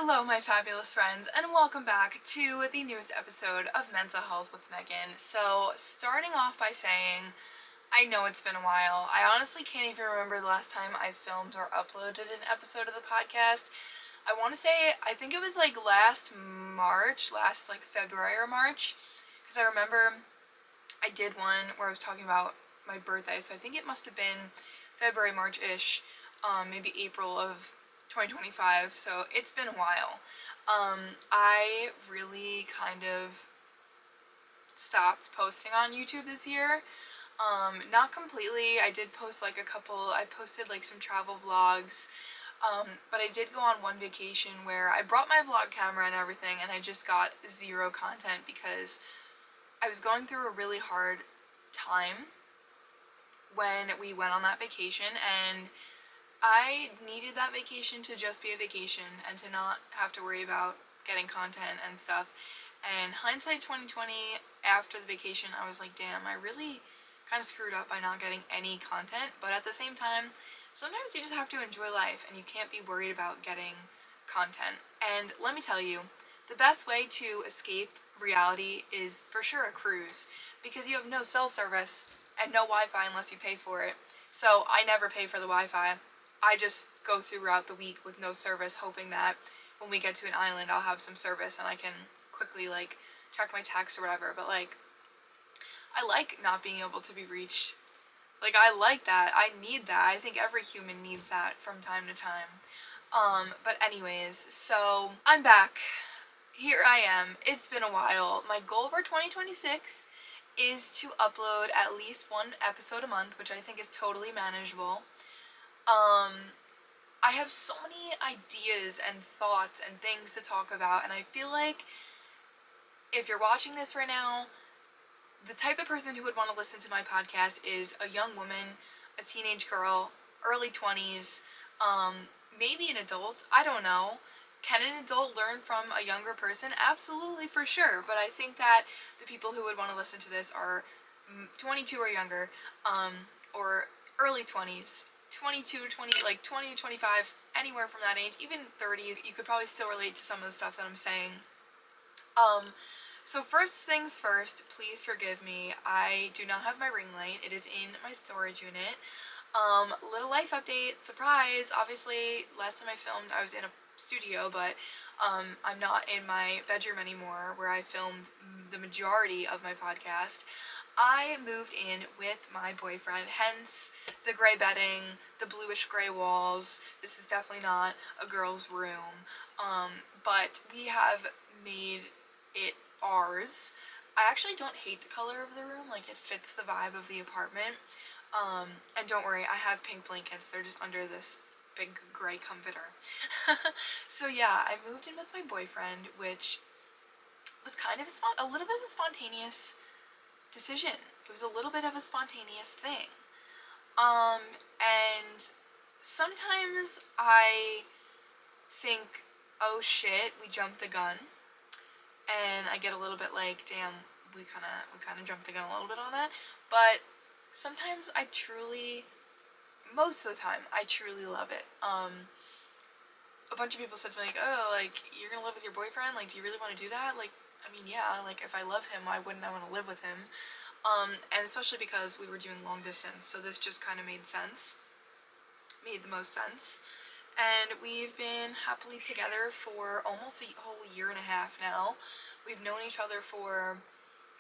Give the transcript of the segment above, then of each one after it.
Hello, my fabulous friends, and welcome back to the newest episode of Mental Health with Megan. So, starting off by saying, I know it's been a while. I honestly can't even remember the last time I filmed or uploaded an episode of the podcast. I want to say, I think it was like last February or March, because I remember I did one where I was talking about my birthday, so I think it must have been February, March-ish, maybe April of 2025, so it's been a while. I really kind of stopped posting on YouTube this year. Not completely. I did post like I posted like some travel vlogs, but I did go on one vacation where I brought my vlog camera and everything, and I just got zero content because I was going through a really hard time when we went on that vacation, and I needed that vacation to just be a vacation and to not have to worry about getting content and stuff. And hindsight 2020, after the vacation, I was like, damn, I really kind of screwed up by not getting any content. But at the same time, sometimes you just have to enjoy life and you can't be worried about getting content. And let me tell you, the best way to escape reality is for sure a cruise, because you have no cell service and no Wi-Fi unless you pay for it. So I never pay for the Wi-Fi. I just go throughout the week with no service, hoping that when we get to an island I'll have some service and I can quickly like check my text or whatever. But like, I like not being able to be reached. Like, I like that. I need that. I think every human needs that from time to time. But anyways, so I'm back. Here I am. It's been a while. My goal for 2026 is to upload at least one episode a month, which I think is totally manageable. I have so many ideas and thoughts and things to talk about, and I feel like if you're watching this right now, the type of person who would want to listen to my podcast is a young woman, a teenage girl, early 20s, maybe an adult, I don't know. Can an adult learn from a younger person? Absolutely, for sure, but I think that the people who would want to listen to this are 22 or younger, or early 20s. 22, 20, like 20 to 25, anywhere from that age, even 30s, you could probably still relate to some of the stuff that I'm saying. So first things first, please forgive me, I do not have my ring light. It is in my storage unit. Little life update, surprise, obviously, last time I filmed, I was in a studio, but I'm not in my bedroom anymore, where I filmed the majority of my podcast. I moved in with my boyfriend, hence the gray bedding, the bluish gray walls. This is definitely not a girl's room, but we have made it ours. I actually don't hate the color of the room, like it fits the vibe of the apartment, and don't worry, I have pink blankets, they're just under this big gray comforter. So yeah, I moved in with my boyfriend, which was kind of a little bit of a spontaneous decision. It was a little bit of a spontaneous thing. And sometimes I think, oh shit, we jumped the gun. And I get a little bit like, damn, we kind of jumped the gun a little bit on that. But sometimes most of the time, I truly love it. A bunch of people said to me, like, oh, like, you're gonna live with your boyfriend? Like, do you really want to do that? Like, I mean, yeah, like, if I love him, why wouldn't I want to live with him? And especially because we were doing long distance, so this just kind of made the most sense. And we've been happily together for almost a whole year and a half now. We've known each other for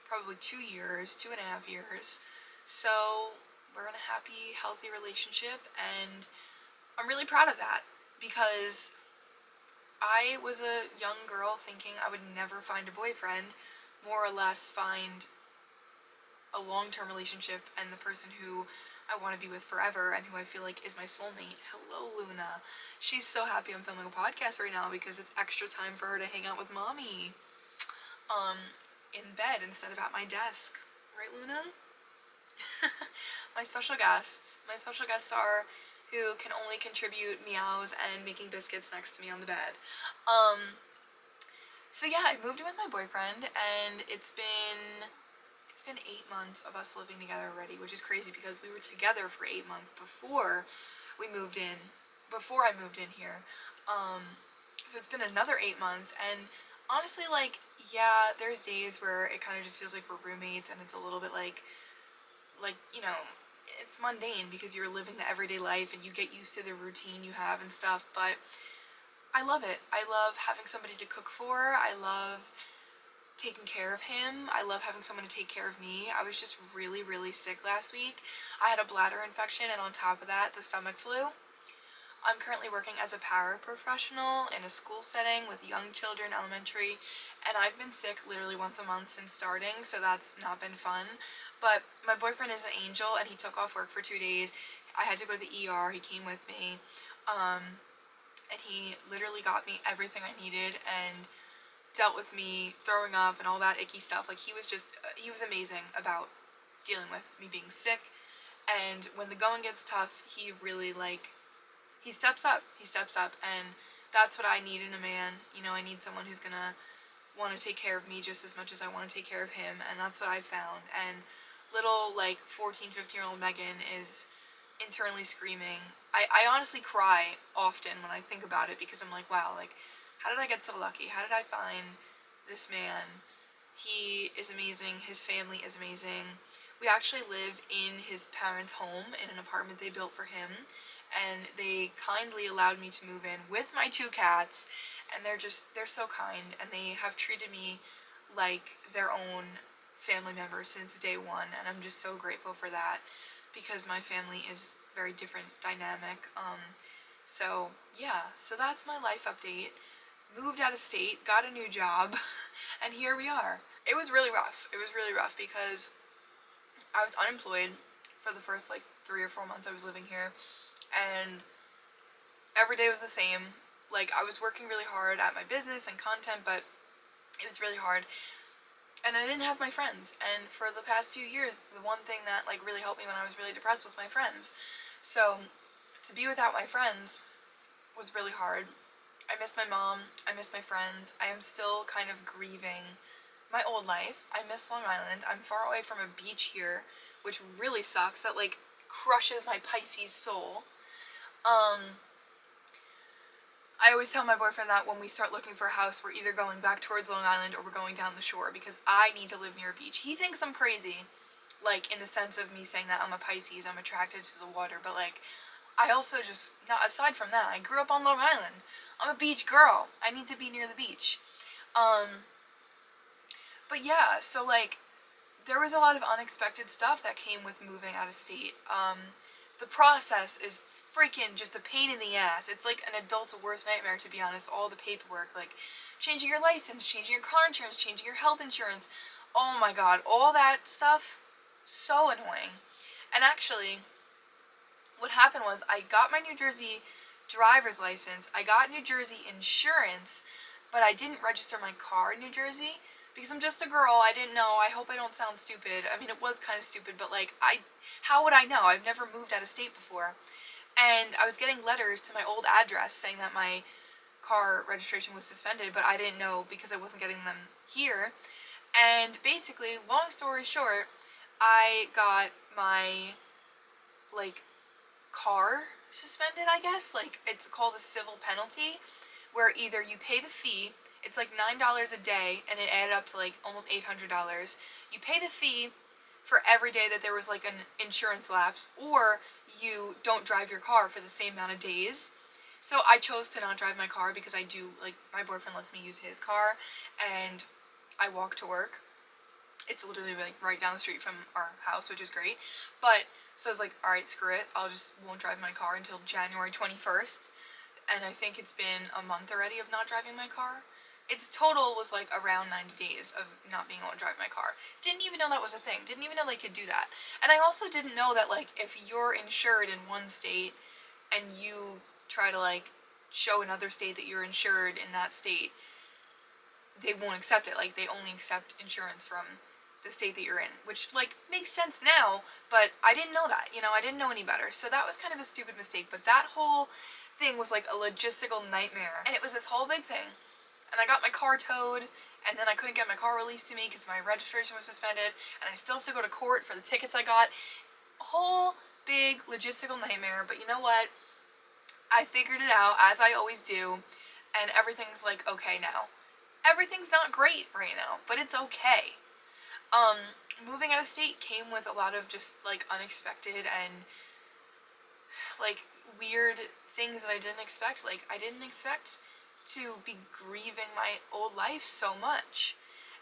probably 2 years, 2.5 years. So we're in a happy, healthy relationship, and I'm really proud of that, because I was a young girl thinking I would never find a boyfriend, more or less find a long-term relationship and the person who I want to be with forever and who I feel like is my soulmate. Hello, Luna. She's so happy I'm filming a podcast right now because it's extra time for her to hang out with mommy. In bed instead of at my desk. Right, Luna? My special guests are who can only contribute meows and making biscuits next to me on the bed. So yeah, I moved in with my boyfriend, and it's been 8 months of us living together already, which is crazy because we were together for 8 months before I moved in here. So it's been another 8 months, and honestly, like, yeah, there's days where it kind of just feels like we're roommates, and it's a little bit like, you know, it's mundane because you're living the everyday life and you get used to the routine you have and stuff, but I love it. I love having somebody to cook for. I love taking care of him. I love having someone to take care of me. I was just really, really sick last week. I had a bladder infection, and on top of that, the stomach flu. I'm currently working as a paraprofessional in a school setting with young children, elementary, and I've been sick literally once a month since starting, so that's not been fun. But my boyfriend is an angel, and he took off work for 2 days. I had to go to the ER. He came with me, and he literally got me everything I needed and dealt with me throwing up and all that icky stuff. Like, he was amazing about dealing with me being sick. And when the going gets tough, he really, like, he steps up. He steps up, and that's what I need in a man. You know, I need someone who's gonna want to take care of me just as much as I want to take care of him, and that's what I've found. And little, like, 14, 15-year-old Megan is internally screaming. I honestly cry often when I think about it, because I'm like, wow, like, how did I get so lucky? How did I find this man? He is amazing. His family is amazing. We actually live in his parents' home in an apartment they built for him, and they kindly allowed me to move in with my 2 cats, and they're so kind, and they have treated me like their own family member since day one, and I'm just so grateful for that, because my family is very different dynamic. So yeah, so that's my life update. Moved out of state, got a new job, and here we are. It was really rough. It was really rough because I was unemployed for the first, like, 3 or 4 months I was living here, and every day was the same. Like, I was working really hard at my business and content, but it was really hard, and I didn't have my friends. And for the past few years, the one thing that, like, really helped me when I was really depressed was my friends. So to be without my friends was really hard. I miss my mom. I miss my friends. I am still kind of grieving my old life. I miss Long Island. I'm far away from a beach here, which really sucks. That, like, crushes my Pisces soul. I always tell my boyfriend that when we start looking for a house, we're either going back towards Long Island or we're going down the shore, because I need to live near a beach. He thinks I'm crazy, like, in the sense of me saying that I'm a Pisces, I'm attracted to the water, but, like, I also just, not aside from that, I grew up on Long Island. I'm a beach girl. I need to be near the beach. But yeah, so, like, there was a lot of unexpected stuff that came with moving out of state. The process is freaking just a pain in the ass. It's like an adult's worst nightmare, to be honest. All the paperwork, like changing your license, changing your car insurance, changing your health insurance. Oh my god, all that stuff, so annoying. And actually, what happened was I got my New Jersey driver's license, I got New Jersey insurance, but I didn't register my car in New Jersey because I'm just a girl. I didn't know. I hope I don't sound stupid. I mean, it was kind of stupid, but, like, how would I know? I've never moved out of state before. And I was getting letters to my old address saying that my car registration was suspended, but I didn't know because I wasn't getting them here. And basically, long story short, I got my, like, car suspended, I guess. Like, it's called a civil penalty, where either you pay the fee, it's like $9 a day, and it added up to, like, almost $800. You pay the fee for every day that there was, like, an insurance lapse, or you don't drive your car for the same amount of days. So I chose to not drive my car because I do, like, my boyfriend lets me use his car, and I walk to work. It's literally, like, right down the street from our house, which is great. But so I was like, alright, screw it. Won't drive my car until January 21st. And I think it's been a month already of not driving my car. Its total was, like, around 90 days of not being able to drive my car. Didn't even know that was a thing. Didn't even know they could do that. And I also didn't know that, like, if you're insured in one state and you try to, like, show another state that you're insured in that state, they won't accept it. Like, they only accept insurance from the state that you're in, which, like, makes sense now, but I didn't know that, you know, I didn't know any better, so that was kind of a stupid mistake. But that whole thing was, like, a logistical nightmare, and it was this whole big thing, and I got my car towed, and then I couldn't get my car released to me because my registration was suspended, and I still have to go to court for the tickets I got. A whole big logistical nightmare, but you know what? I figured it out, as I always do, and everything's like okay now. Everything's not great right now, but it's okay. Moving out of state came with a lot of just like unexpected and like weird things that I didn't expect. Like I didn't expect to be grieving my old life so much.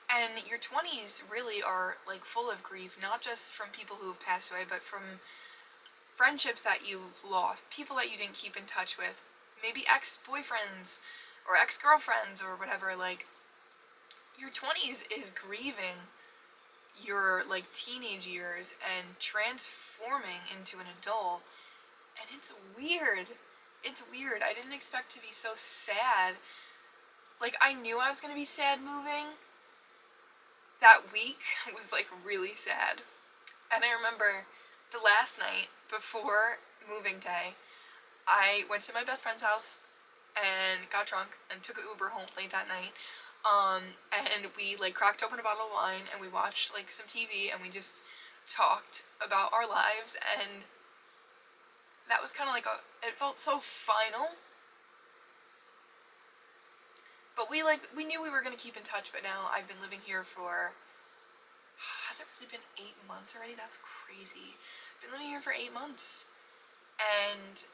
And your 20s really are like full of grief, not just from people who have passed away, but from friendships that you've lost, people that you didn't keep in touch with, maybe ex-boyfriends or ex-girlfriends or whatever. Like your 20s is grieving your like teenage years and transforming into an adult, and it's weird. It's weird. I didn't expect to be so sad. Like I knew I was going to be sad moving. That week was like really sad. And I remember the last night before moving day, I went to my best friend's house and got drunk and took an Uber home late that night. And we like cracked open a bottle of wine and we watched like some TV and we just talked about our lives, and that was kind of like it felt so final. But we knew we were going to keep in touch, but now I've been living here for, has it really been 8 months already? That's crazy. I've been living here for 8 months and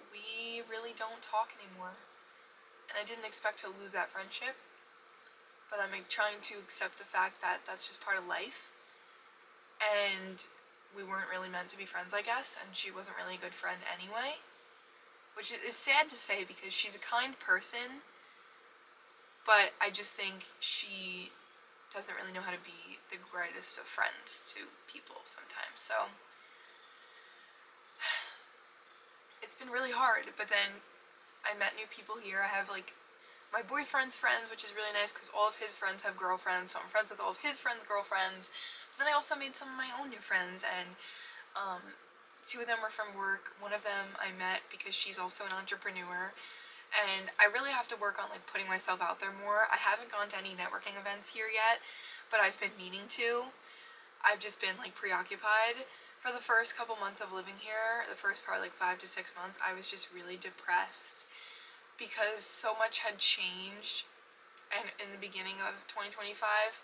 we really don't talk anymore. And I didn't expect to lose that friendship, but I'm like trying to accept the fact that that's just part of life. And we weren't really meant to be friends, I guess, and she wasn't really a good friend anyway, which is sad to say because she's a kind person, but I just think she doesn't really know how to be the greatest of friends to people sometimes. So it's been really hard, but then I met new people here. I have like my boyfriend's friends, which is really nice because all of his friends have girlfriends, so I'm friends with all of his friends' girlfriends. But then I also made some of my own new friends, and 2 of them were from work. One of them I met because she's also an entrepreneur, and I really have to work on like putting myself out there more. I haven't gone to any networking events here yet, but I've been meaning to. I've just been like preoccupied. For the first couple months of living here, the first part like 5 to 6 months, I was just really depressed because so much had changed. And in the beginning of 2025,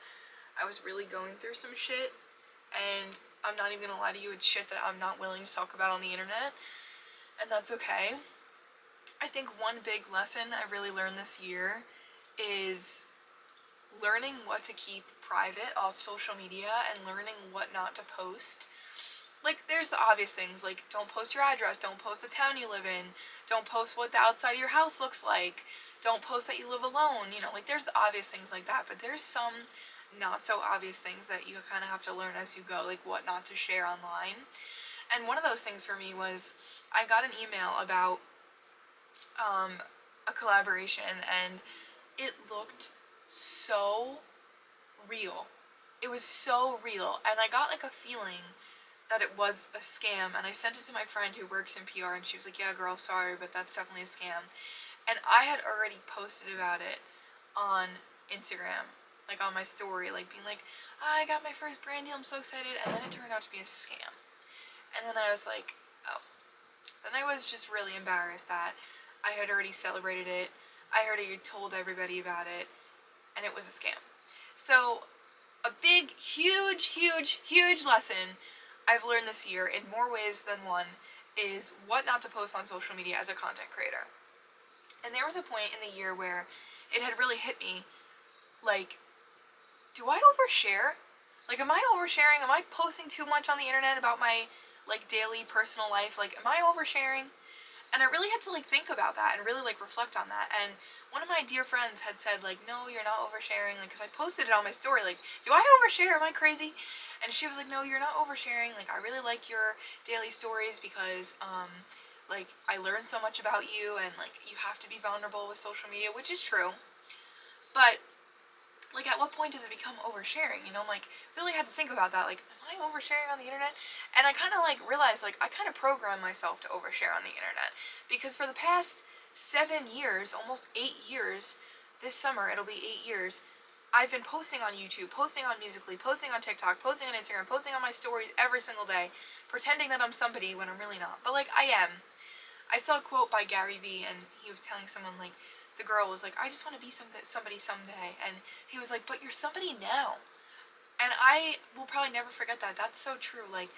I was really going through some shit, and I'm not even gonna lie to you, it's shit that I'm not willing to talk about on the internet, and that's okay. I think one big lesson I really learned this year is learning what to keep private off social media and learning what not to post. Like, there's the obvious things, like, don't post your address, don't post the town you live in, don't post what the outside of your house looks like, don't post that you live alone, you know, like, there's the obvious things like that, but there's some not so obvious things that you kind of have to learn as you go, like what not to share online. And one of those things for me was I got an email about a collaboration, and it looked so real. It was so real, and I got like a feeling that it was a scam, and I sent it to my friend who works in PR, and she was like, yeah girl, sorry, but that's definitely a scam. And I had already posted about it on Instagram, like on my story, like being like, I got my first brand deal, I'm so excited, and then it turned out to be a scam. And then I was like, oh. Then I was just really embarrassed that I had already celebrated it, I already told everybody about it, and it was a scam. So a big, huge, huge, huge lesson I've learned this year in more ways than one is what not to post on social media as a content creator. And there was a point in the year where it had really hit me, like, do I overshare? Like, am I oversharing? Am I posting too much on the internet about my, like, daily personal life? Like, am I oversharing? And I really had to, like, think about that and really, like, reflect on that. And one of my dear friends had said, like, no, you're not oversharing, like, because I posted it on my story, like, do I overshare? Am I crazy? And she was like, no, you're not oversharing. Like, I really like your daily stories because, like, I learned so much about you, and, like, you have to be vulnerable with social media, which is true. But, like, at what point does it become oversharing? You know, I'm, like, really had to think about that. Like, am I oversharing on the internet? And I kind of, like, realized, like, I kind of programmed myself to overshare on the internet. Because for the past 7 years, almost 8 years, this summer, it'll be 8 years, I've been posting on YouTube, posting on Musical.ly, posting on TikTok, posting on Instagram, posting on my stories every single day, pretending that I'm somebody when I'm really not. But, like, I am. I saw a quote by Gary Vee, and he was telling someone, like, the girl was like, I just want to be somebody someday. And he was like, but you're somebody now. And I will probably never forget that. That's so true. Like,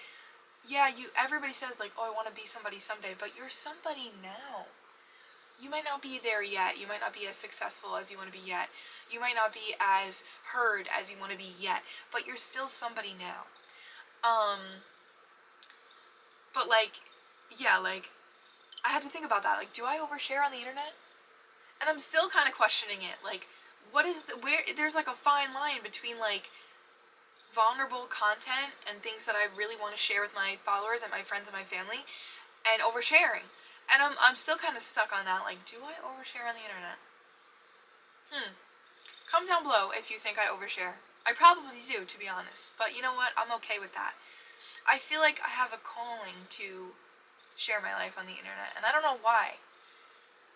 yeah, everybody says like, oh, I want to be somebody someday, but you're somebody now. You might not be there yet. You might not be as successful as you want to be yet. You might not be as heard as you want to be yet, but you're still somebody now. But like, yeah, like, I had to think about that. Like, do I overshare on the internet? And I'm still kind of questioning it. Like, there's like a fine line between like vulnerable content and things that I really want to share with my followers and my friends and my family, and oversharing. And I'm still kind of stuck on that. Like, do I overshare on the internet? Comment down below if you think I overshare. I probably do, to be honest. But you know what? I'm okay with that. I feel like I have a calling to share my life on the internet, and I don't know why.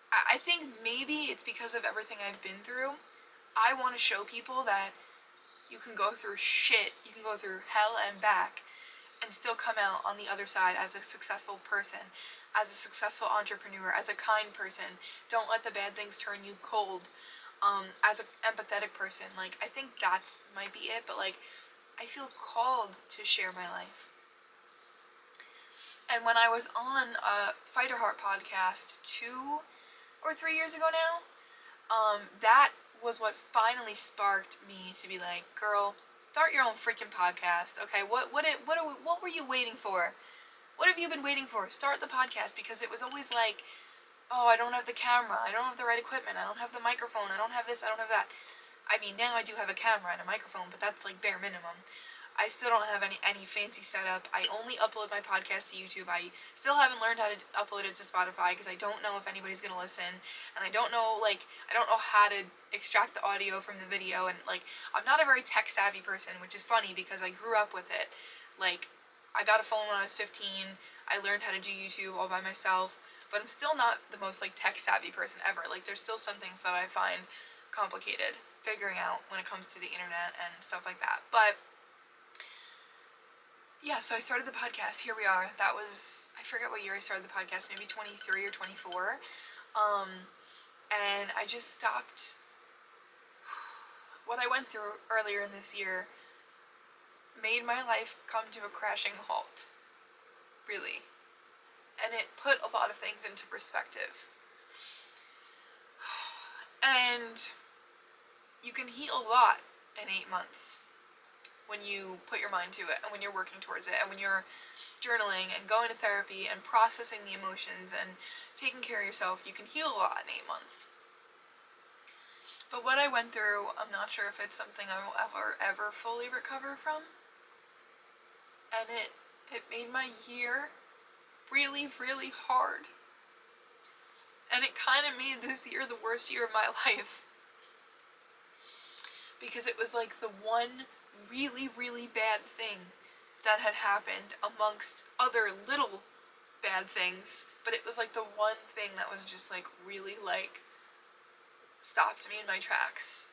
I think maybe it's because of everything I've been through. I want to show people that you can go through shit, you can go through hell and back, and still come out on the other side as a successful person, as a successful entrepreneur, as a kind person. Don't let the bad things turn you cold. As an empathetic person. Like, I think that's might be it, but like, I feel called to share my life. And when I was on a Fighter Heart podcast 2 or 3 years ago now, that was what finally sparked me to be like, girl, start your own freaking podcast. Okay, what were you waiting for? What have you been waiting for? Start the podcast. Because it was always like, oh, I don't have the camera, I don't have the right equipment, I don't have the microphone, I don't have this, I don't have that. I mean, now I do have a camera and a microphone, but that's like bare minimum. I still don't have any fancy setup. I only upload my podcast to YouTube. I still haven't learned how to upload it to Spotify because I don't know if anybody's gonna listen, and I don't know how to extract the audio from the video, and like, I'm not a very tech savvy person, which is funny because I grew up with it. Like, I got a phone when I was 15, I learned how to do YouTube all by myself, but I'm still not the most like tech savvy person ever. Like, there's still some things that I find complicated figuring out when it comes to the internet and stuff like that. But yeah, so I started the podcast. Here we are. That was, I forget what year I started the podcast, maybe 23 or 24. And I just stopped. What I went through earlier in this year made my life come to a crashing halt. Really. And it put a lot of things into perspective. And you can heal a lot in 8 months when you put your mind to it, and when you're working towards it, and when you're journaling and going to therapy and processing the emotions and taking care of yourself. You can heal a lot in 8 months. But what I went through, I'm not sure if it's something I will ever fully recover from. And it made my year really, really hard. And it kind of made this year the worst year of my life. Because it was like the one really, really bad thing that had happened amongst other little bad things. But it was like the one thing that was just like really like stopped me in my tracks.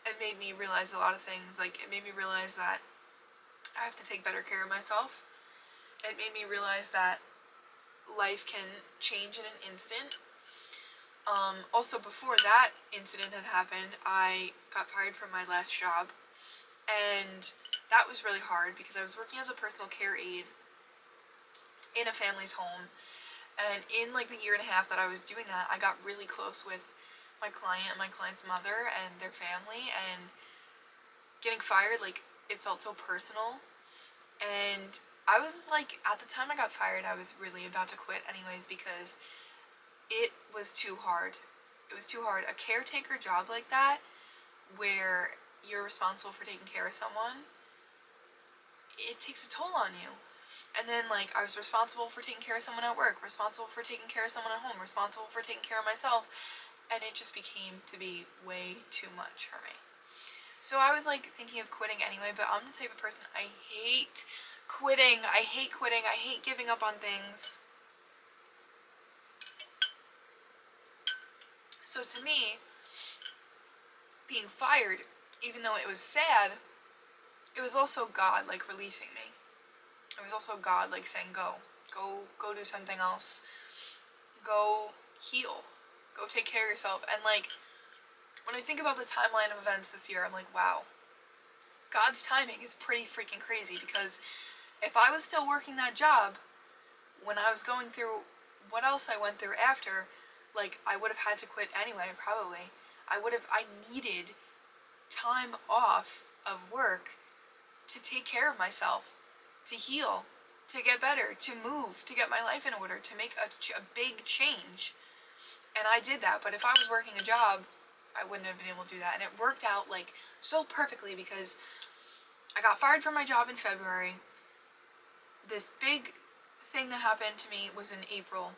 And made me realize a lot of things. Like, it made me realize that I have to take better care of myself. It made me realize that life can change in an instant. Also, before that incident had happened, I got fired from my last job, and that was really hard because I was working as a personal care aide in a family's home, and in like the year and a half that I was doing that, I got really close with my client and my client's mother and their family, and getting fired, like, it felt so personal. And I was like, at the time I got fired, I was really about to quit anyways because it was too hard. It was too hard. A caretaker job like that, where you're responsible for taking care of someone, it takes a toll on you. And then, like, I was responsible for taking care of someone at work, responsible for taking care of someone at home, responsible for taking care of myself, and it just became to be way too much for me. So I was, like, thinking of quitting anyway, but I'm the type of person, I hate quitting. I hate quitting. I hate giving up on things. So to me, being fired, even though it was sad, it was also God, like, releasing me. It was also God, like, saying, go do something else. Go heal. Go take care of yourself. And like, when I think about the timeline of events this year, I'm like, wow, God's timing is pretty freaking crazy, because if I was still working that job when I was going through what else I went through after, like, I would have had to quit anyway, probably. I needed time off of work to take care of myself, to heal, to get better, to move, to get my life in order, to make a big change. And I did that, but if I was working a job, I wouldn't have been able to do that. And it worked out like so perfectly, because I got fired from my job in February. This big thing that happened to me was in April,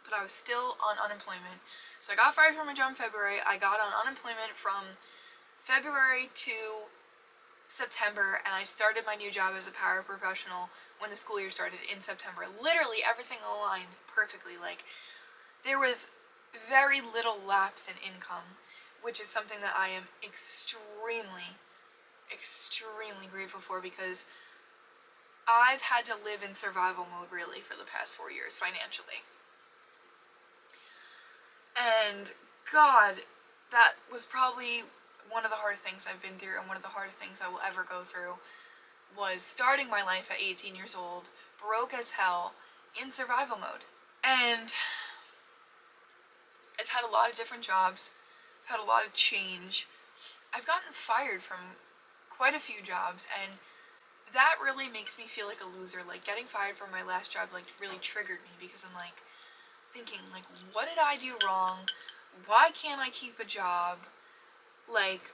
but I was still on unemployment. So I got fired from my job in February. I got on unemployment from February to September, and I started my new job as a paraprofessional when the school year started in September. Literally everything aligned perfectly. Like, there was very little lapse in income, which is something that I am extremely, extremely grateful for, because I've had to live in survival mode really for the past 4 years financially. And God, that was probably one of the hardest things I've been through, and one of the hardest things I will ever go through, was starting my life at 18 years old, broke as hell, in survival mode. And I've had a lot of different jobs, I've had a lot of change, I've gotten fired from quite a few jobs, and that really makes me feel like a loser. Like, getting fired from my last job, like, really triggered me, because I'm like, thinking, like, what did I do wrong? Why can't I keep a job? Like,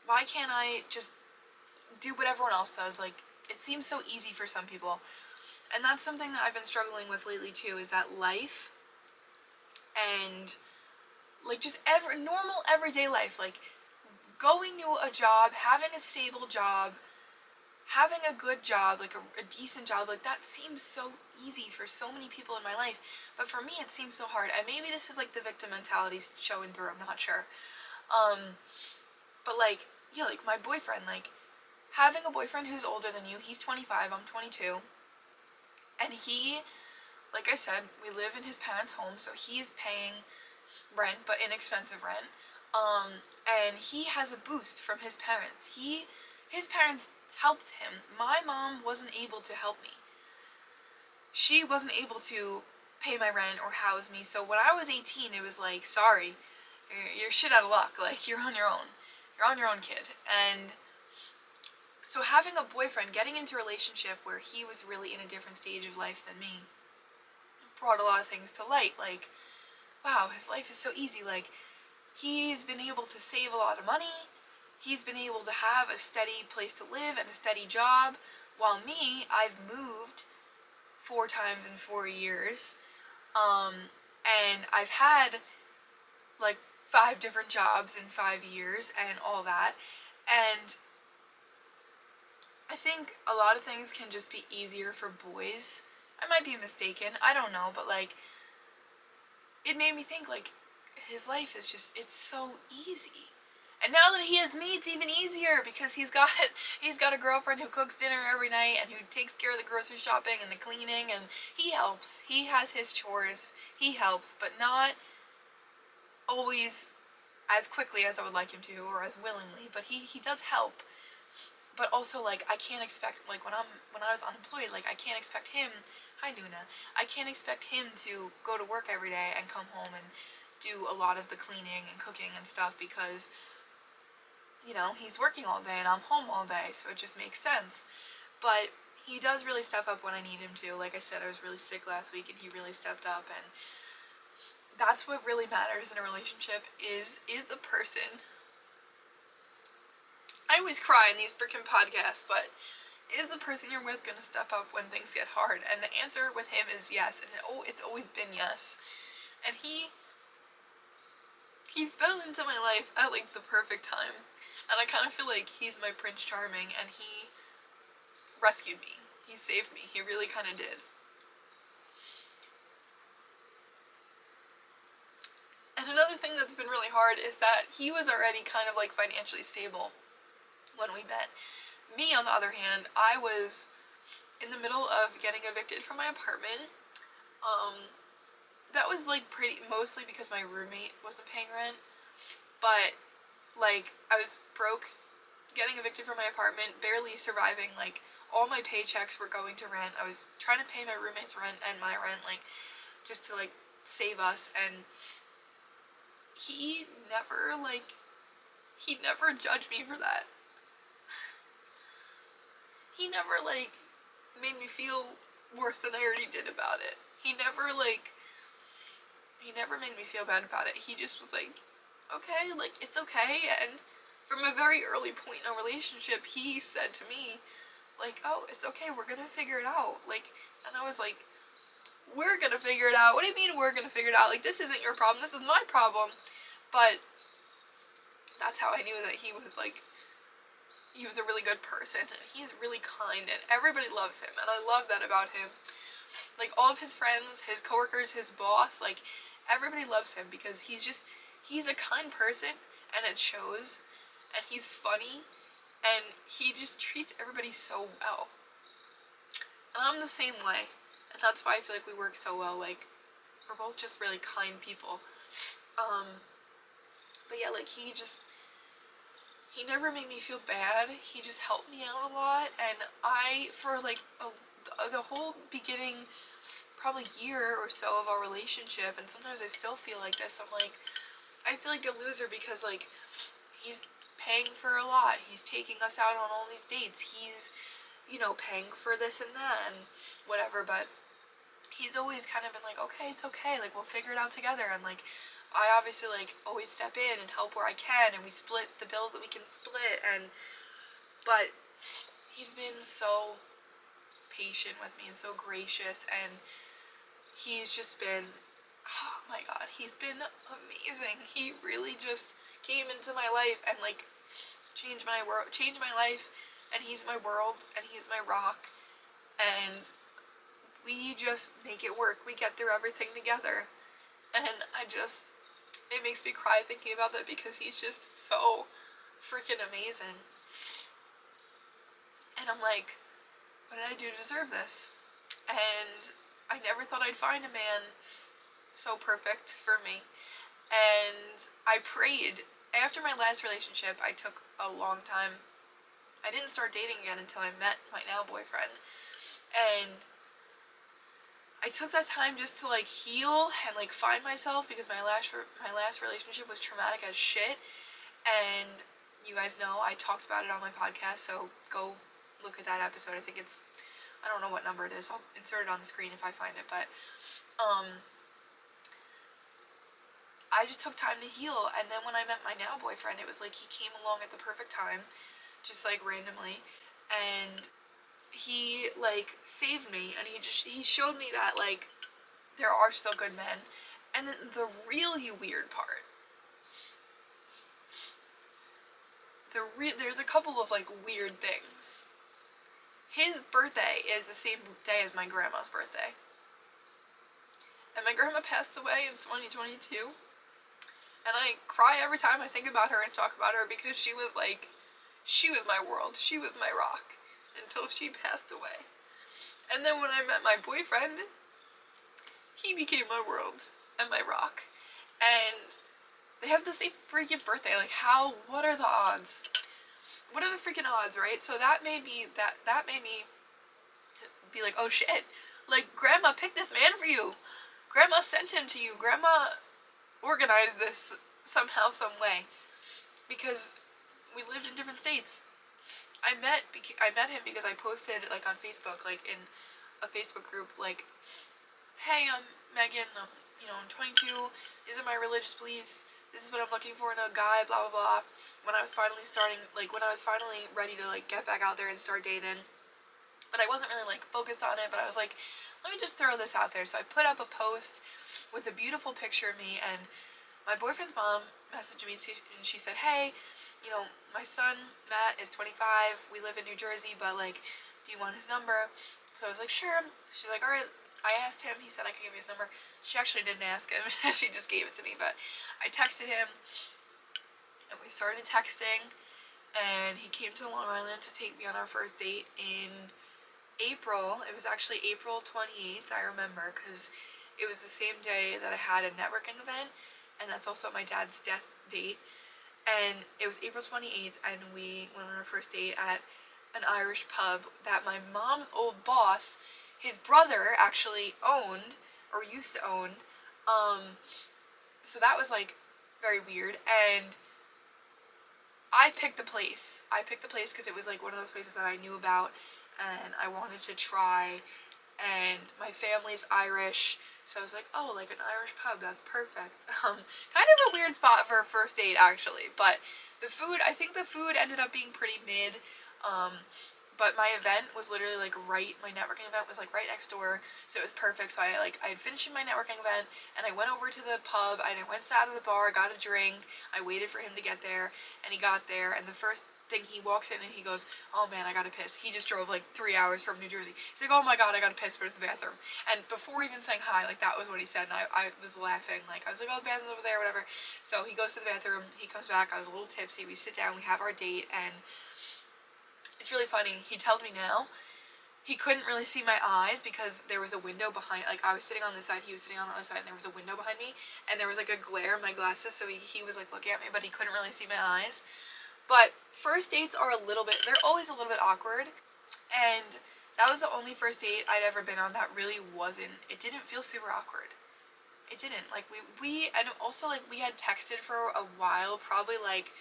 why can't I just do what everyone else does? Like, it seems so easy for some people. And that's something that I've been struggling with lately too, is that life and, like, just normal everyday life, like, going to a job, having a stable job, having a good job, like a decent job, like, that seems so easy for so many people in my life, but for me it seems so hard. And maybe this is like the victim mentality showing through, I'm not sure. But like, yeah, like my boyfriend, like, having a boyfriend who's older than you, he's 25, I'm 22, and he, like I said, we live in his parents' home, so he's paying rent, but inexpensive rent, and he has a boost from his parents. His parents helped him. My mom wasn't able to help me. She wasn't able to pay my rent or house me, so when I was 18, it was like, sorry, you're shit out of luck, like, you're on your own. You're on your own, kid. And so having a boyfriend, getting into a relationship where he was really in a different stage of life than me, brought a lot of things to light. Like, wow, his life is so easy. Like, he's been able to save a lot of money, he's been able to have a steady place to live and a steady job, while me, I've moved 4 times in 4 years, and I've had like 5 different jobs in 5 years and all that. And I think a lot of things can just be easier for boys. I might be mistaken, I don't know, but like, it made me think, like, his life is just, it's so easy. And now that he has me, it's even easier, because he's got a girlfriend who cooks dinner every night and who takes care of the grocery shopping and the cleaning, and he helps. He has his chores, he helps, but not always as quickly as I would like him to, or as willingly, but he does help. But also, like, I can't expect, like, when I was unemployed, like, I can't expect him, hi Nuna, I can't expect him to go to work every day and come home and do a lot of the cleaning and cooking and stuff, because, you know, he's working all day and I'm home all day, so it just makes sense. But he does really step up when I need him to. Like I said, I was really sick last week and he really stepped up, and that's what really matters in a relationship, is the person. I always cry in these freaking podcasts, but is the person you're with gonna step up when things get hard? And the answer with him is yes, and it's always been yes. And he fell into my life at like the perfect time, and I kind of feel like he's my Prince Charming, and he rescued me, he saved me, he really kind of did. And another thing that's been really hard is that he was already kind of like financially stable when we met. Me, on the other hand, I was in the middle of getting evicted from my apartment. that was like mostly because my roommate wasn't paying rent, but like I was broke, getting evicted from my apartment, barely surviving. Like all my paychecks were going to rent. I was trying to pay my roommate's rent and my rent, like just to like save us. And he never judged me for that. He never like made me feel worse than I already did about it. He never made me feel bad about it. He just was like, okay, like it's okay. And from a very early point in our relationship, he said to me, like, oh, it's okay, we're gonna figure it out. Like, and I was like, we're gonna figure it out? What do you mean we're gonna figure it out? Like, this isn't your problem, this is my problem. But that's how I knew that he was like, he was a really good person, and he's really kind, and everybody loves him, and I love that about him. Like, all of his friends, his coworkers, his boss, like, everybody loves him because he's a kind person, and it shows, and he's funny, and he just treats everybody so well. And I'm the same way, and that's why I feel like we work so well. Like, we're both just really kind people. But yeah, like, he never made me feel bad. He just helped me out a lot, and for like the whole beginning, probably year or so of our relationship, and sometimes I still feel like this, I'm like, I feel like a loser because like, he's paying for a lot, he's taking us out on all these dates, he's, paying for this and that and whatever, but he's always kind of been like, okay, it's okay, like, we'll figure it out together, and like, I obviously like always step in and help where I can, and we split the bills that we can split, but he's been so patient with me and so gracious, and he's just been, oh my god, he's been amazing. He really just came into my life and like changed my life, and he's my world, and he's my rock, and we just make it work. We get through everything together, and it makes me cry thinking about that because he's just so freaking amazing. And I'm like, what did I do to deserve this? And I never thought I'd find a man so perfect for me. And I prayed. After my last relationship, I took a long time. I didn't start dating again until I met my now boyfriend. And I took that time just to like heal and like find myself, because my last relationship was traumatic as shit. And you guys know I talked about it on my podcast, so go look at that episode. I think it's, I don't know what number it is, I'll insert it on the screen if I find it, but I just took time to heal. And then when I met my now boyfriend, it was like he came along at the perfect time, just like randomly, and he like saved me, and he showed me that like there are still good men. And then the really weird part, there's a couple of like weird things. His birthday is the same day as my grandma's birthday, and my grandma passed away in 2022, and I cry every time I think about her and talk about her, because she was my world, she was my rock until she passed away. And then when I met my boyfriend, he became my world and my rock. And they have the same freaking birthday. Like, what are the odds? What are the freaking odds, right? So that made me be like, oh shit, like, grandma picked this man for you. Grandma sent him to you. Grandma organized this somehow, some way. Because we lived in different states. I met him because I posted like on Facebook, like in a Facebook group, like, hey, I'm Megan, I'm 22, these are my religious beliefs, this is what I'm looking for in a guy, blah blah blah. When I was finally ready to like get back out there and start dating, but I wasn't really like focused on it, but I was like, let me just throw this out there. So I put up a post with a beautiful picture of me, and my boyfriend's mom messaged me and she said, hey, my son, Matt, is 25, we live in New Jersey, but like, do you want his number? So I was like, sure. She's like, alright. I asked him, he said I could give you his number. She actually didn't ask him, she just gave it to me, but I texted him, and we started texting, and he came to Long Island to take me on our first date in April. It was actually April 28th, I remember, because it was the same day that I had a networking event, and that's also my dad's death date. And it was April 28th, and we went on our first date at an Irish pub that my mom's old boss, his brother, actually owned, or used to own. So that was like very weird. And I picked the place. I picked the place because it was like one of those places that I knew about and I wanted to try. And my family's Irish, so I was like, oh, like an Irish pub, that's perfect. Kind of a weird spot for a first date, actually. But the food, I think the food ended up being pretty mid. But my event was literally like my networking event was like right next door, so it was perfect. So I had finished my networking event, and I went over to the pub, and I went sat at the bar, got a drink, I waited for him to get there, and he got there, and the first thing he walks in and he goes, oh man, I gotta piss. He just drove like 3 hours from New Jersey. He's like, oh my god, I gotta piss, where's the bathroom? And before even saying hi, like that was what he said, and I was laughing, like I was like, oh, the bathroom's over there, whatever. So he goes to the bathroom, he comes back, I was a little tipsy, we sit down, we have our date, and it's really funny. He tells me now he couldn't really see my eyes because there was a window behind, like I was sitting on this side, he was sitting on the other side, and there was a window behind me, and there was like a glare in my glasses, so he was like looking at me, but he couldn't really see my eyes. But first dates are they're always a little bit awkward, and that was the only first date I'd ever been on that really it didn't feel super awkward. It didn't. Like, and also, like, we had texted for a while, probably, like,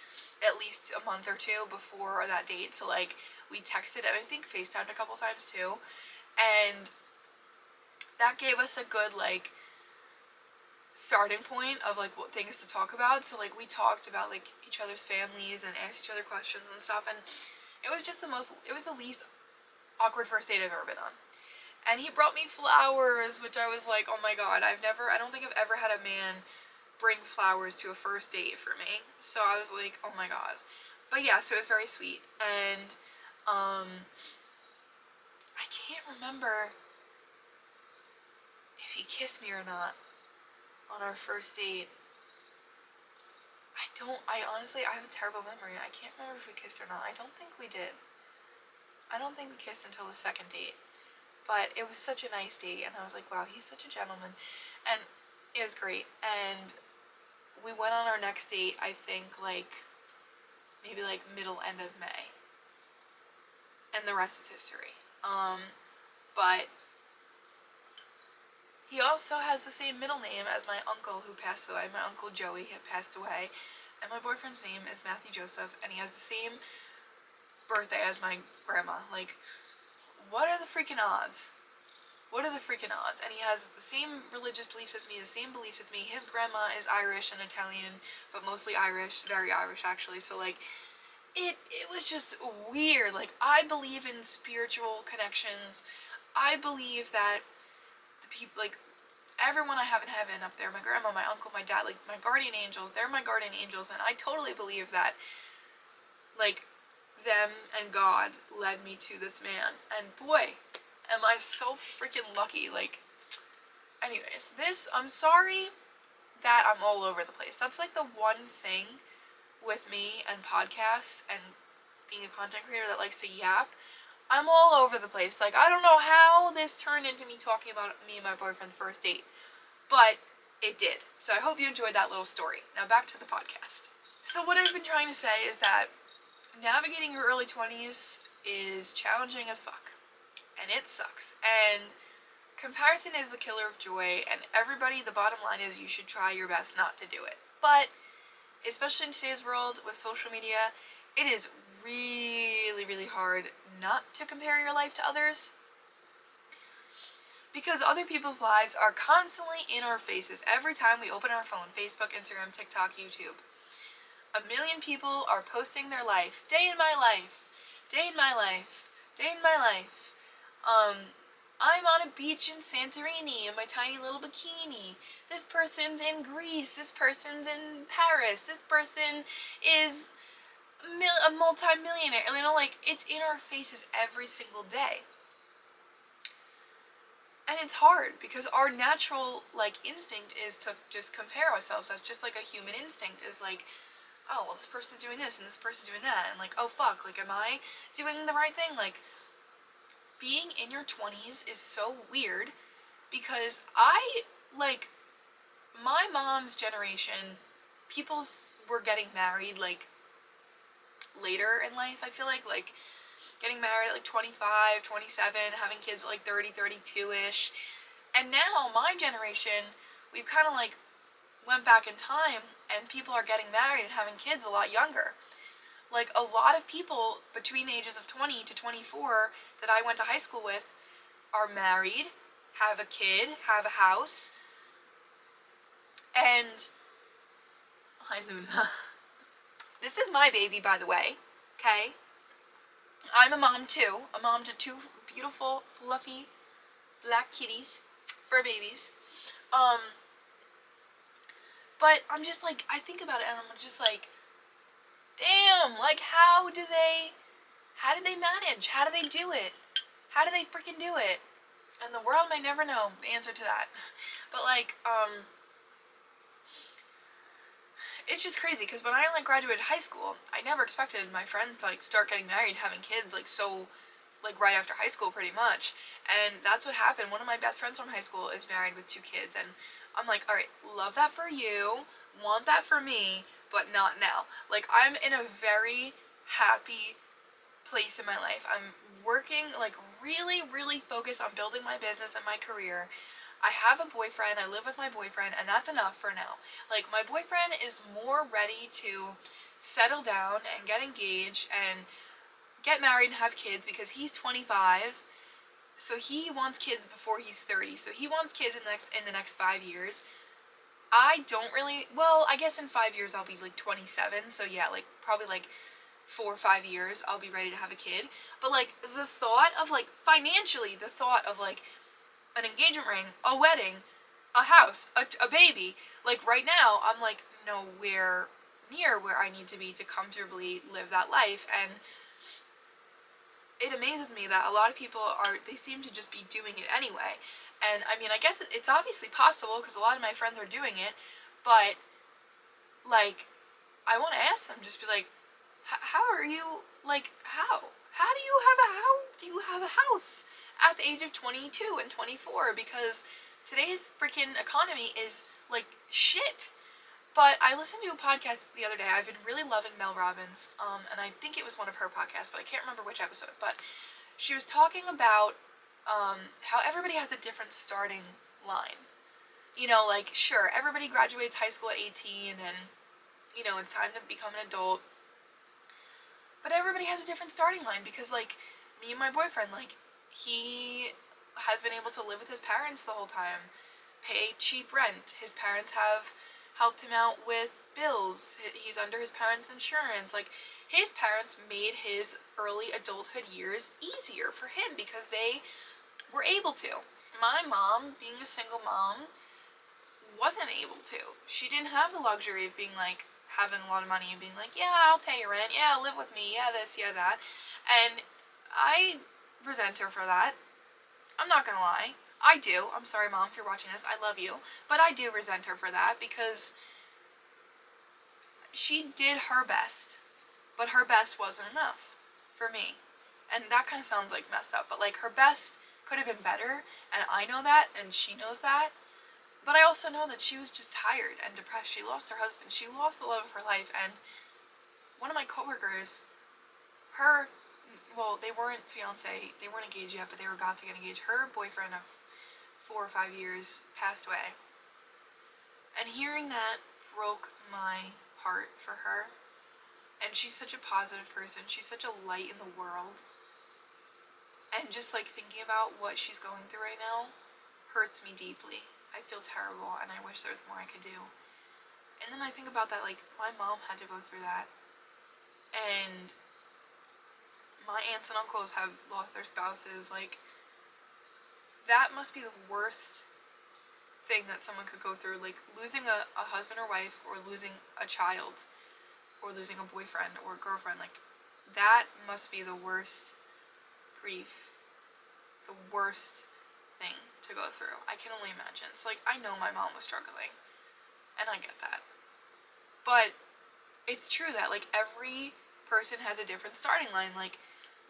at least a month or two before that date, so, like, we texted, and I think FaceTimed a couple times, too, and that gave us a good, like, starting point of, like, what things to talk about. So, like, we talked about, like, each other's families and asked each other questions and stuff, and it was just it was the least awkward first date I've ever been on. And he brought me flowers, which I was like, oh my god, I don't think I've ever had a man bring flowers to a first date for me. So I was like, oh my god. But yeah, so it was very sweet. And, I can't remember if he kissed me or not on our first date. I honestly, I have a terrible memory. I can't remember if we kissed or not. I don't think we did. I don't think we kissed until the second date. But it was such a nice date, and I was like, wow, he's such a gentleman. And it was great. And we went on our next date, I think, like, maybe, like, end of May. And the rest is history. But he also has the same middle name as my uncle who passed away. My uncle Joey had passed away. And my boyfriend's name is Matthew Joseph, and he has the same birthday as my grandma. Like, what are the freaking odds? What are the freaking odds? And he has the same religious beliefs as me, the same beliefs as me. His grandma is Irish and Italian, but mostly Irish, very Irish actually. So like, it was just weird. Like, I believe in spiritual connections. I believe that the people, like, everyone I have in heaven up there, my grandma, my uncle, my dad, like, my guardian angels, they're my guardian angels, and I totally believe that, like, them and God led me to this man, and boy, am I so freaking lucky. Like, anyways, I'm sorry that I'm all over the place. That's like the one thing with me and podcasts and being a content creator that likes to yap. I'm all over the place. Like, I don't know how this turned into me talking about me and my boyfriend's first date, but it did. So I hope you enjoyed that little story. Now back to the podcast. So what I've been trying to say is that navigating your early 20s is challenging as fuck, and it sucks, and comparison is the killer of joy, and everybody, the bottom line is you should try your best not to do it. But especially in today's world with social media, it is really, really hard not to compare your life to others, because other people's lives are constantly in our faces every time we open our phone. Facebook, Instagram, TikTok, YouTube. 1 million people are posting their life. Day in my life. Day in my life. Day in my life. I'm on a beach in Santorini in my tiny little bikini. This person's in Greece. This person's in Paris. This person is a multi-millionaire. You know, like, it's in our faces every single day. And it's hard because our natural, like, instinct is to just compare ourselves. That's just like a human instinct, is like, oh, well, this person's doing this and this person's doing that, and like, oh fuck, like, am I doing the right thing? Like, being in your 20s is so weird because I like, my mom's generation, people were getting married, like, later in life, I feel like, getting married at, like, 25, 27, having kids at, like, 30, 32-ish. And now, my generation, we've kind of, like, went back in time, and people are getting married and having kids a lot younger. Like, a lot of people between the ages of 20 to 24 that I went to high school with are married, have a kid, have a house, and... Hi, Luna. This is my baby, by the way, okay? I'm a mom, too. A mom to two beautiful, fluffy, black kitties, fur babies. But I'm just like, I think about it and I'm just like, damn, like, how did they manage? How do they do it? How do they freaking do it? And the world may never know the answer to that. But, like, it's just crazy, because when I, like, graduated high school, I never expected my friends to, like, start getting married, having kids, like, so, like, right after high school, pretty much. And that's what happened. One of my best friends from high school is married with 2 kids, and I'm like, alright, love that for you, want that for me, but not now. Like, I'm in a very happy place in my life. I'm working, like, really, really focused on building my business and my career. I have a boyfriend, I live with my boyfriend, and that's enough for now. Like, my boyfriend is more ready to settle down and get engaged and get married and have kids because he's 25, so he wants kids before he's 30, so he wants kids in the next 5 years. I don't really, well, I guess in 5 years I'll be, like, 27, so yeah, like, probably, like, 4 or 5 years I'll be ready to have a kid. But, like, the thought of, like, financially, the thought of, like, an engagement ring, a wedding, a house, a baby, like, right now, I'm, like, nowhere near where I need to be to comfortably live that life, and it amazes me that a lot of people they seem to just be doing it anyway. And, I mean, I guess it's obviously possible, because a lot of my friends are doing it, but, like, I want to ask them, just be like, how are you, like, how do you have a house at the age of 22 and 24? Because today's freaking economy is, like, shit. But I listened to a podcast the other day. I've been really loving Mel Robbins, and I think it was one of her podcasts, but I can't remember which episode. But she was talking about how everybody has a different starting line. You know, like, sure, everybody graduates high school at 18, and, you know, it's time to become an adult. But everybody has a different starting line, because, like, me and my boyfriend, like, he has been able to live with his parents the whole time, pay cheap rent. His parents have helped him out with bills. He's under his parents' insurance. Like, his parents made his early adulthood years easier for him because they were able to. My mom, being a single mom, wasn't able to. She didn't have the luxury of being, like, having a lot of money and being like, yeah, I'll pay your rent, yeah, live with me, yeah, this, yeah, that. And I resent her for that. I'm not gonna lie. I do. I'm sorry, Mom, if you're watching this. I love you. But I do resent her for that, because she did her best. But her best wasn't enough for me. And that kind of sounds, like, messed up. But, like, her best could have been better. And I know that, and she knows that. But I also know that she was just tired and depressed. She lost her husband. She lost the love of her life. And one of my coworkers, well, they weren't fiancé, they weren't engaged yet, but they were about to get engaged. Her boyfriend of 4 or 5 years passed away. And hearing that broke my heart for her. And she's such a positive person. She's such a light in the world. And just, like, thinking about what she's going through right now hurts me deeply. I feel terrible, and I wish there was more I could do. And then I think about that, like, my mom had to go through that. And my aunts and uncles have lost their spouses. Like, that must be the worst thing that someone could go through. Like, losing a husband or wife, or losing a child, or losing a boyfriend or girlfriend. Like, that must be the worst grief, the worst thing to go through. I can only imagine. So, like, I know my mom was struggling, and I get that. But it's true that, like, every person has a different starting line. Like,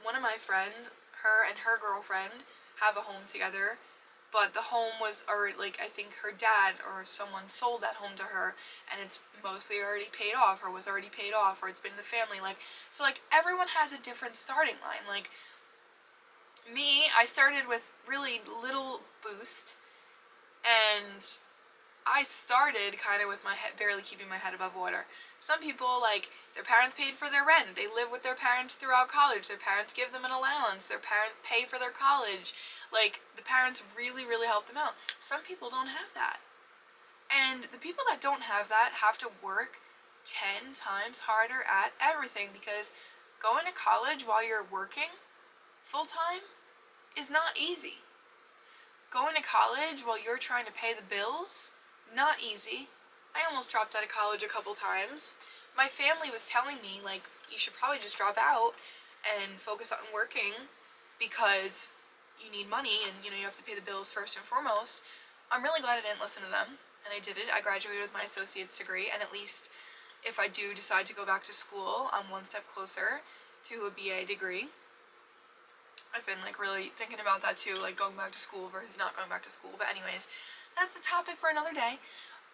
one of my friends, her and her girlfriend have a home together. but the home was already, like, I think her dad or someone sold that home to her, and it's mostly already paid off, or was already paid off, or it's been in the family, like, so, like, everyone has a different starting line. Like, me, I started with really little boost, and I started kind of with my head, barely keeping my head above water. Some people, like, their parents paid for their rent. They live with their parents throughout college. Their parents give them an allowance. Their parents pay for their college. Like, the parents really, really help them out. Some people don't have that. And the people that don't have that have to work 10 times harder at everything, because going to college while you're working full-time is not easy. Going to college while you're trying to pay the bills, not easy. I almost dropped out of college a couple times. My family was telling me, like, you should probably just drop out and focus on working because you need money and, you know, you have to pay the bills first and foremost. I'm really glad I didn't listen to them, and I did it. I graduated with my associate's degree, and at least if I do decide to go back to school, I'm one step closer to a BA degree. I've been, like, really thinking about that too, like, going back to school versus not going back to school. But anyways, that's a topic for another day.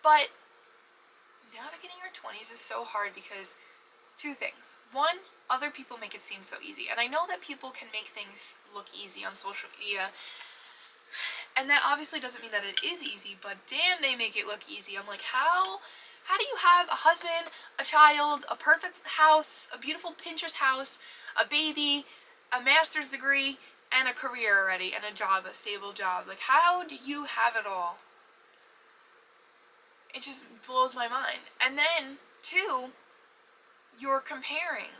But navigating your 20s is so hard because two things. One, other people make it seem so easy. And I know that people can make things look easy on social media, and that obviously doesn't mean that it is easy, but damn, they make it look easy. I'm like, how do you have a husband, a child, a perfect house, a beautiful Pinterest house, a baby, a master's degree, and a career already, and a job, a stable job? Like, how do you have it all? It just blows my mind. And then, two, you're comparing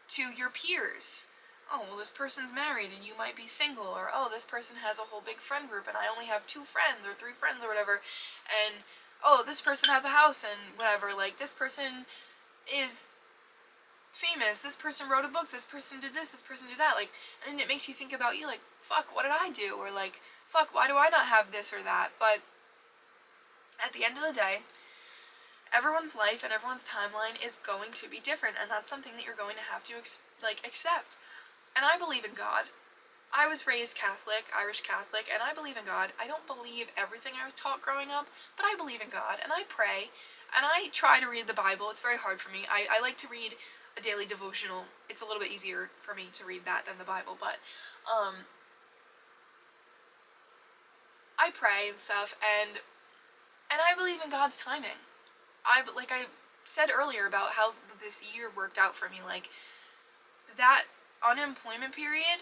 to your peers. Oh, well, this person's married and you might be single, or oh, this person has a whole big friend group and I only have 2 friends or 3 friends or whatever, and oh, this person has a house and whatever, like, this person is famous, this person wrote a book, this person did this person did that, like, and then it makes you think about you, like, fuck, what did I do? Or like, fuck, why do I not have this or that? But at the end of the day, everyone's life and everyone's timeline is going to be different, and that's something that you're going to have to accept. And I believe in God. I was raised Catholic, Irish Catholic, and I believe in God. I don't believe everything I was taught growing up, but I believe in God, and I pray, and I try to read the Bible. It's very hard for me. I like to read a daily devotional. It's a little bit easier for me to read that than the Bible, but I pray and stuff, and I believe in God's timing. Like I said earlier about how this year worked out for me, like, that unemployment period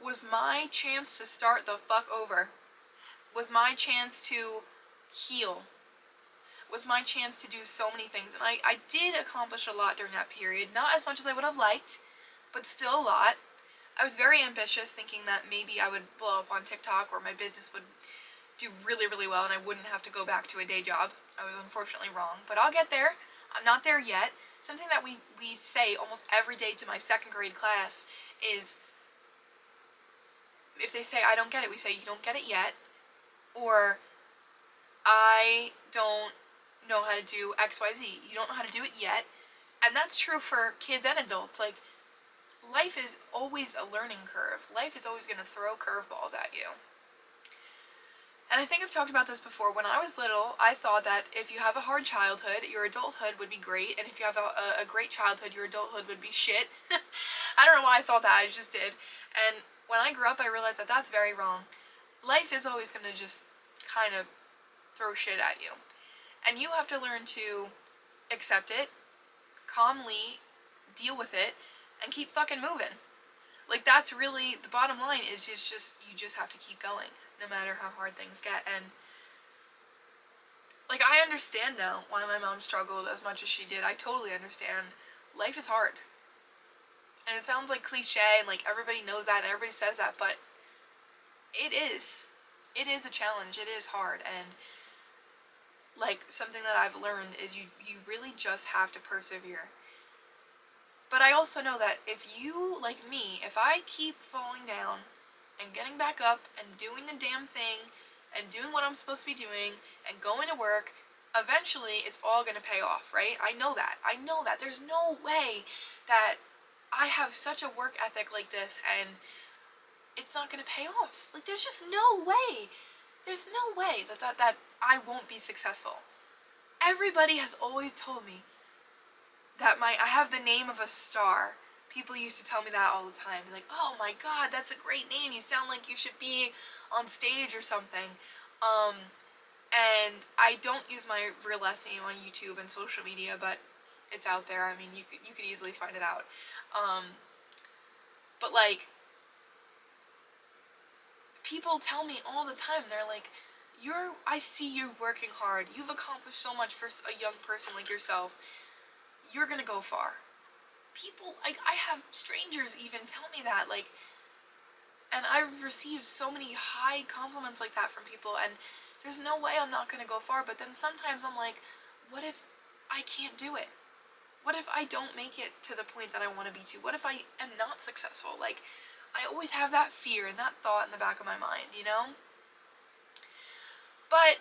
was my chance to start the fuck over. Was my chance to heal. Was my chance to do so many things. And I did accomplish a lot during that period. Not as much as I would have liked, but still a lot. I was very ambitious, thinking that maybe I would blow up on TikTok, or my business would do really, really well and I wouldn't have to go back to a day job. I was unfortunately wrong, but I'll get there. I'm not there yet. Something that we say almost every day to my 2nd grade class is, if they say I don't get it, we say you don't get it yet, or I don't know how to do XYZ. You don't know how to do it yet. And that's true for kids and adults. Like, life is always a learning curve. Life is always going to throw curveballs at you. And I think I've talked about this before. When I was little, I thought that if you have a hard childhood, your adulthood would be great, and if you have a great childhood, your adulthood would be shit. I don't know why I thought that, I just did. And when I grew up, I realized that that's very wrong. Life is always going to just kind of throw shit at you. And you have to learn to accept it, calmly deal with it, and keep fucking moving. Like, that's really, the bottom line is just you just have to keep going, no matter how hard things get. And, like, I understand now why my mom struggled as much as she did. I totally understand. Life is hard. And it sounds like cliche, and, like, everybody knows that, and everybody says that, but it is. It is a challenge. It is hard. And, like, something that I've learned is you really just have to persevere. But I also know that if you, like me, if I keep falling down and getting back up and doing the damn thing and doing what I'm supposed to be doing and going to work, eventually it's all going to pay off, right? I know that. There's no way that I have such a work ethic like this and it's not going to pay off. Like, there's just no way. There's no way that I won't be successful. Everybody has always told me that I have the name of a star. People used to tell me that all the time. Like, oh my god, that's a great name. You sound like you should be on stage or something. And I don't use my real last name on YouTube and social media, but it's out there. I mean, you could easily find it out. But like, people tell me all the time, they're like, I see you working hard. You've accomplished so much for a young person like yourself. You're gonna go far. People, like, I have strangers even tell me that, like, and I've received so many high compliments like that from people, and there's no way I'm not gonna go far. But then sometimes I'm like, what if I can't do it? What if I don't make it to the point that I want to be to? What if I am not successful? Like, I always have that fear and that thought in the back of my mind, you know? But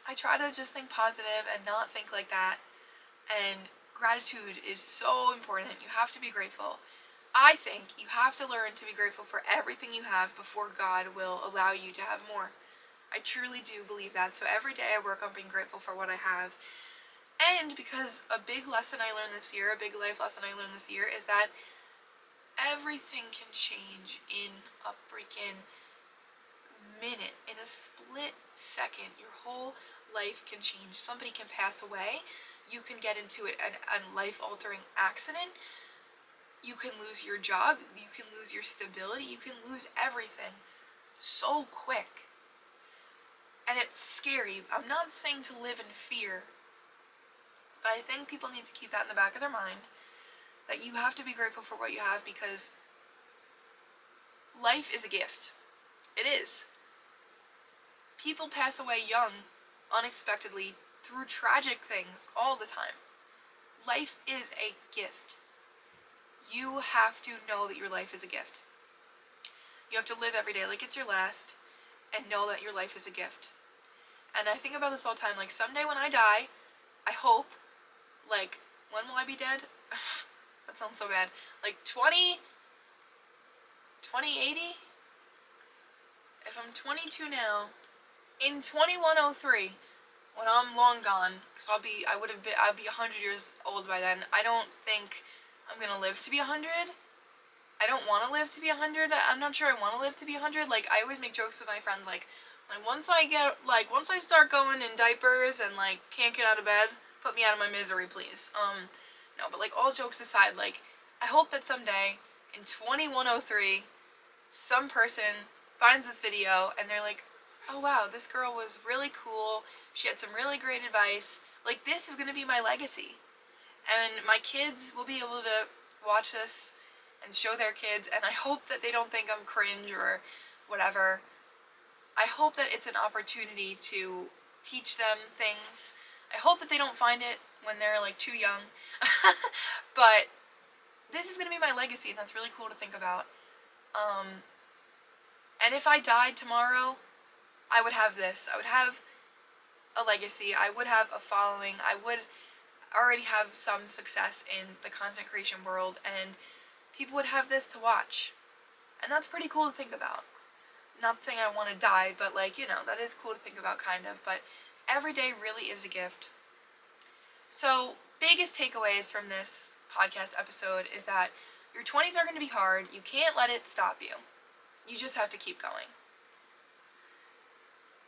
I try to just think positive and not think like that. And gratitude is so important. You have to be grateful. I think you have to learn to be grateful for everything you have before God will allow you to have more. I truly do believe that. So every day I work on being grateful for what I have. And because a big lesson I learned this year, a big life lesson I learned this year, is that everything can change in a freaking minute, in a split second. Your whole life can change. Somebody can pass away. You can get into a life-altering accident. You can lose your job. You can lose your stability. You can lose everything so quick. And it's scary. I'm not saying to live in fear, but I think people need to keep that in the back of their mind, that you have to be grateful for what you have, because life is a gift. It is. People pass away young, unexpectedly, through tragic things all the time. Life is a gift. You have to know that your life is a gift. You have to live every day like it's your last, and know that your life is a gift. And I think about this all the time, like, someday when I die, I hope, like, when will I be dead? That sounds so bad. Like 2080? If I'm 22 now, in 2103, when I'm long gone, because I'll be 100 years old by then. I don't think I'm gonna live to be 100. I don't want to live to be 100. I'm not sure I want to live to be 100. Like, I always make jokes with my friends, like once I start going in diapers and, like, can't get out of bed, put me out of my misery, please. No, but, like, all jokes aside, like, I hope that someday, in 2103, some person finds this video and they're like, oh wow, this girl was really cool, she had some really great advice, like, this is gonna be my legacy. And my kids will be able to watch this and show their kids, and I hope that they don't think I'm cringe or whatever. I hope that it's an opportunity to teach them things. I hope that they don't find it when they're, like, too young. But this is going to be my legacy, and that's really cool to think about. And if I died tomorrow, I would have this. I would have a legacy. I would have a following. I would already have some success in the content creation world, and people would have this to watch. And that's pretty cool to think about. Not saying I want to die, but, like, you know, that is cool to think about, kind of. But every day really is a gift. So, biggest takeaways from this podcast episode is that your 20s are going to be hard. You can't let it stop you. You just have to keep going.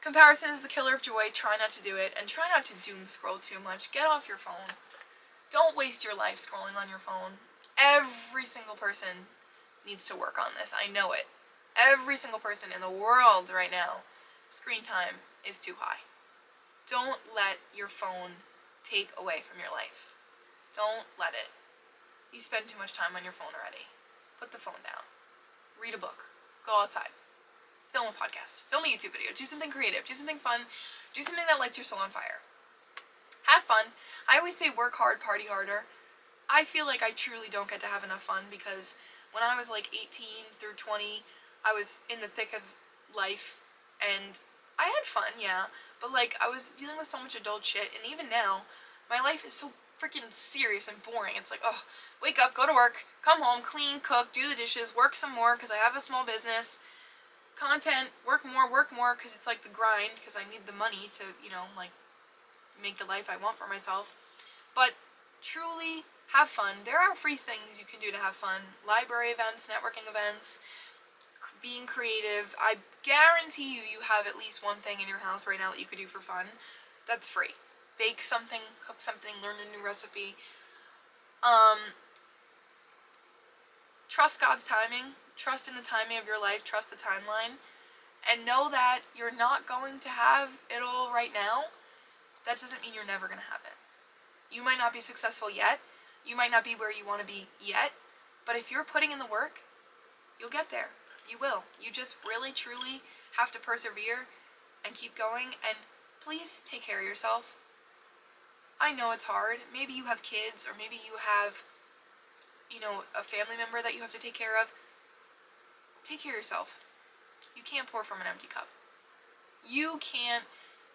Comparison is the killer of joy. Try not to do it, and try not to doom scroll too much. Get off your phone. Don't waste your life scrolling on your phone. Every single person needs to work on this. I know it. Every single person in the world right now, screen time is too high. Don't let your phone take away from your life. Don't let it. You spend too much time on your phone already. Put the phone down. Read a book. Go outside. Film a podcast. Film a YouTube video. Do something creative. Do something fun. Do something that lights your soul on fire. Have fun. I always say work hard, party harder. I feel like I truly don't get to have enough fun, because when I was like 18 through 20, I was in the thick of life, and I had fun, yeah, but, like, I was dealing with so much adult shit, and even now, my life is so freaking serious and boring. It's like, oh, wake up, go to work, come home, clean, cook, do the dishes, work some more because I have a small business. Content, work more because it's like the grind because I need the money to, like make the life I want for myself. But truly have fun. There are free things you can do to have fun. Library events, networking events, being creative. I guarantee you have at least one thing in your house right now that you could do for fun that's free. Bake something, cook something, learn a new recipe. Trust God's timing. Trust in the timing of your life. Trust the timeline. And know that you're not going to have it all right now. That doesn't mean you're never going to have it. You might not be successful yet. You might not be where you want to be yet. But if you're putting in the work, you'll get there. You will. You just really, truly have to persevere and keep going. And please take care of yourself. I know it's hard. Maybe you have kids, or maybe you have, a family member that you have to take care of. Take care of yourself. You can't pour from an empty cup. You can't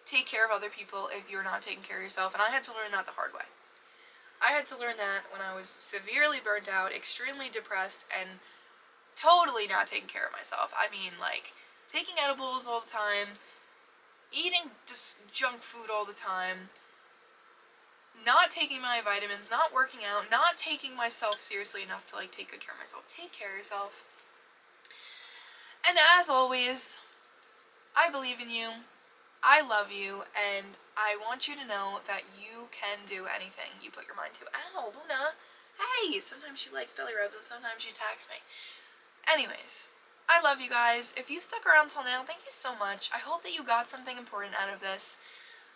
take care of other people if you're not taking care of yourself. And I had to learn that the hard way. I had to learn that when I was severely burnt out, extremely depressed, and totally not taking care of myself. I mean, like, taking edibles all the time, eating just junk food all the time, not taking my vitamins, not working out, not taking myself seriously enough to, like, take good care of myself. Take care of yourself. And as always, I believe in you. I love you, and I want you to know that you can do anything you put your mind to. Ow, Luna. Hey, sometimes she likes belly rubs and sometimes she attacks me. Anyways, I love you guys. If you stuck around till now, thank you so much. I hope that you got something important out of this.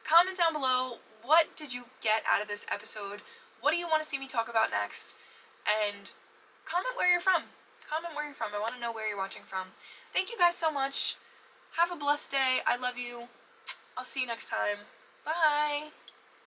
Comment down below, what did you get out of this episode? What do you want to see me talk about next? And comment where you're from. Comment where you're from. I want to know where you're watching from. Thank you guys so much. Have a blessed day. I love you. I'll see you next time. Bye.